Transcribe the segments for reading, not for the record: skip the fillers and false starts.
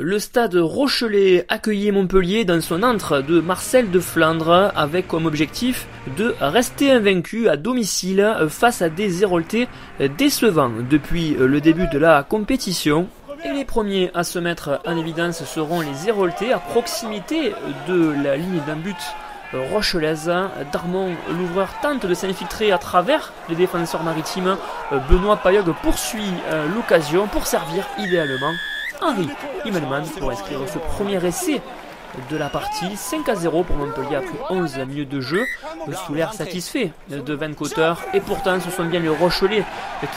Le stade Rochelais accueillait Montpellier dans son antre de Marcel de Flandre avec comme objectif de rester invaincu à domicile face à des Héroltais décevants depuis le début de la compétition. Et les premiers à se mettre en évidence seront les Héroltais à proximité de la ligne d'un but rochelaise. Darmon, l'ouvreur, tente de s'infiltrer à travers les défenseurs maritimes. Benoît Payog poursuit l'occasion pour servir idéalement Henri Himmelmann pour inscrire ce premier essai de la partie. 5-0 pour Montpellier après 11 minutes de jeu. Sous l'air satisfait de Van Cotter. Et pourtant ce sont bien les Rochelais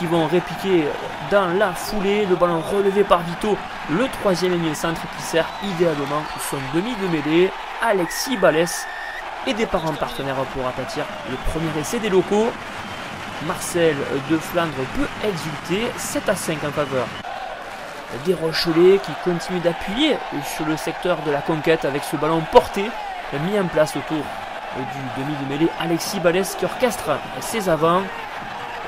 qui vont répliquer dans la foulée. Le ballon relevé par Vito, le troisième milieu centre qui sert idéalement son demi de mêlée. Alexis Balès et des parents partenaires pour aplatir le premier essai des locaux. Marcel de Flandre peut exulter. 7-5 en faveur des Rochelais qui continuent d'appuyer sur le secteur de la conquête avec ce ballon porté mis en place autour du demi de mêlée. Alexis Balès qui orchestre ses avants.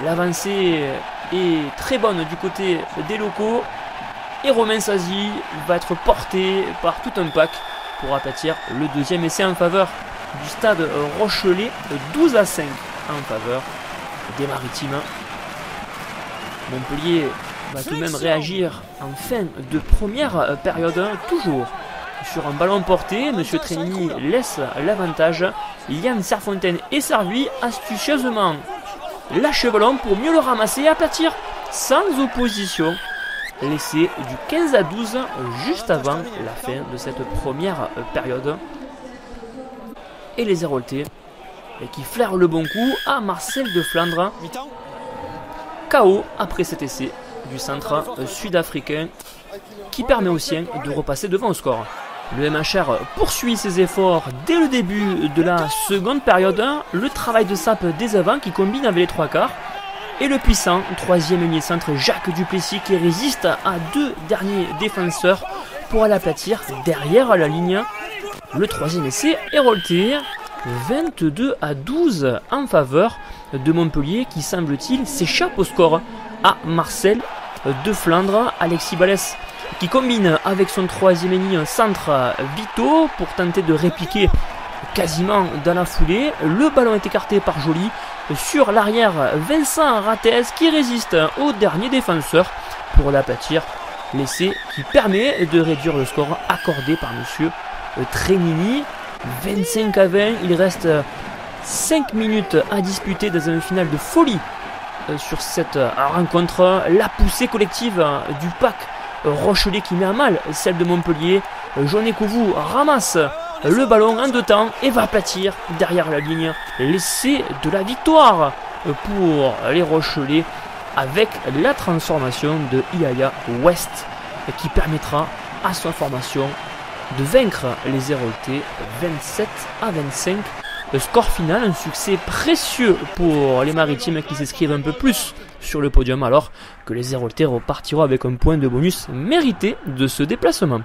L'avancée est très bonne du côté des locaux et Romain Sazi va être porté par tout un pack pour aplatir le deuxième essai en faveur du stade Rochelais. 12-5 en faveur des Maritimes. Montpellier va tout de même réagir en fin de première période, toujours sur un ballon porté. Monsieur Trémini laisse l'avantage. Yann Serfontaine est servi astucieusement. Lâche le ballon pour mieux le ramasser et aplatir sans opposition. L'essai du 15-12 juste avant la fin de cette première période. Et les Héroltais qui flairent le bon coup à Marcel de Flandre. KO après cet essai du centre sud-africain qui permet aux siens de repasser devant au score. Le MHR poursuit ses efforts dès le début de la seconde période. Le travail de sape des avants qui combine avec les trois quarts. Et le puissant troisième ailier centre Jacques Duplessis qui résiste à deux derniers défenseurs pour aller aplatir derrière la ligne. Le troisième essai héroltais. 22-12 en faveur de Montpellier qui semble-t-il s'échappe au score à Marcel de Flandre. Alexis Balès qui combine avec son troisième ennemi centre Vito pour tenter de répliquer quasiment dans la foulée. Le ballon est écarté par Joly sur l'arrière. Vincent Rattez qui résiste au dernier défenseur pour l'aplatir. L'essai qui permet de réduire le score accordé par monsieur Trémini. 25-20, il reste 5 minutes à disputer dans une finale de folie sur cette rencontre. La poussée collective du pack Rochelais qui met à mal celle de Montpellier. Joné Kouvou ramasse le ballon en deux temps et va aplatir derrière la ligne. L'essai de la victoire pour les Rochelais avec la transformation de Iaya West qui permettra à sa formation de vaincre les Héroltais 27-25. Le score final, un succès précieux pour les Maritimes qui s'inscrivent un peu plus sur le podium alors que les Héroltais repartiront avec un point de bonus mérité de ce déplacement.